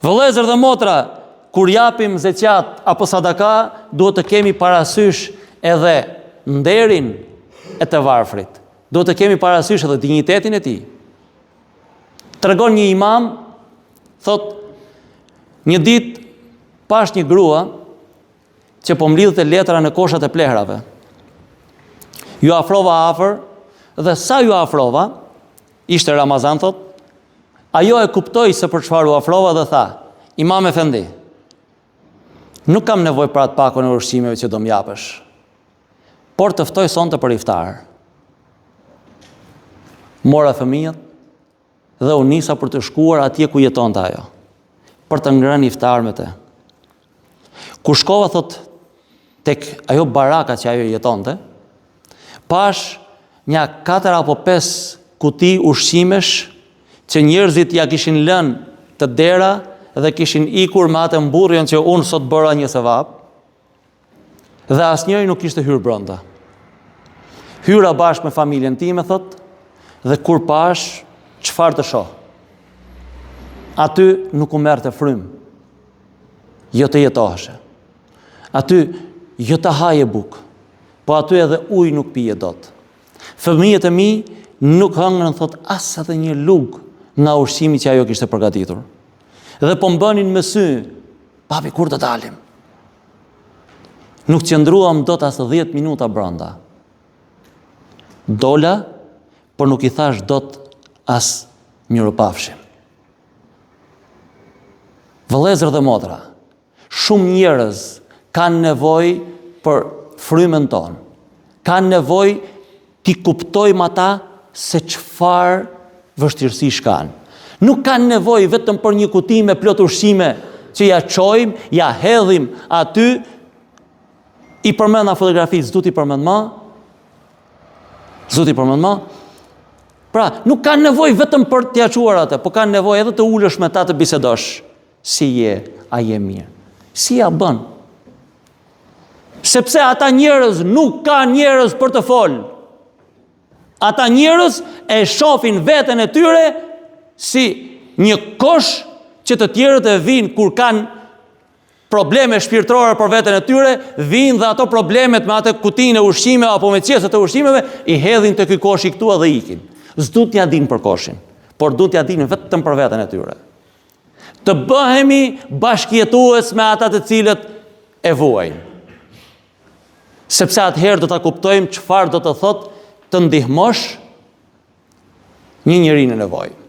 Vëllezër dhe motra, kur japim zeqat apo sadaka, duhet të kemi parasysh edhe nderin e të varfrit. Duhet të kemi parasysh edhe dignitetin e tij. Tregon një imam, thot, një ditë pash një grua që po mlidhte letra në koshat e plehrave. Ju afrova afër dhe sa ju afrova, ishte Ramazan, thot, ajo e kuptoi se për çfarë u afrova dhe tha: Imam Efendi, nuk kam nevojë për atë pakon e ushqimeve që do m'japësh, por të ftoj sonte për iftar. Mora fëmijët dhe u nisa për të shkuar atje ku jetonte ajo, për të ngrënë iftar me të. Kur shkova, thot, tek ajo baraka që ajo jetonte, pash një 4 apo 5 kuti ushqimesh që njerëzit ja kishin lënë të dera dhe kishin ikur me atë mburrjen që unë sot bëra një sevap, dhe asnjëri nuk kishte hyrë brenda. Hyra bashkë me familjen time, thot, dhe kur pash, çfarë të shoh? Aty nuk u merrte frym, jo të jetoheshe. Aty jo të haje bukë, po aty edhe ujë nuk pije dot. Fëmijët e mi nuk hëngrën, thot, as edhe një lugë nga ushqimi që ajo kishte përgatitur. Dhe po mbënin me sy: papi, kur të dalim? Nuk qëndruam dot as 10 minuta brenda. Dola, por nuk i thash dot as mirupafshim. Vëllezër dhe motra, shumë njerëz kanë nevojë për frymën tonë. Kanë nevojë t'i kuptojmë ata se çfarë vështirësish kanë. Nuk kanë nevojë vetëm për një kuti me plot ushqime që ja çojmë, ja hedhim aty. I përmenda fotografi, s'du t'i përmend më. Pra, nuk kanë nevojë vetëm për t'ia çuar atë, po kanë nevojë edhe të ulesh me ta të bisedosh. Si je, a je mirë? Si ja bën? Sepse ata njerëz nuk kanë njerëz për të folë. Ata njerëz e shohin veten e tyre si një kosh që të tjerët e vinë kur kanë probleme shpirtërore për veten e tyre, vinë dhe ato problemet me atë kutinë e ushqime apo me qeset e ushqimeve i hedhin te ky koshi këtu dhe ikin. S'du t'ja dinë për koshin, por du t'ja dinë vetëm për veten e tyre. Të bëhemi bashkëjetues me ata të cilët e vuajnë. Sepse atëherë do ta kuptojmë çfarë do të thotë të ndihmosh një njeri në nevojë.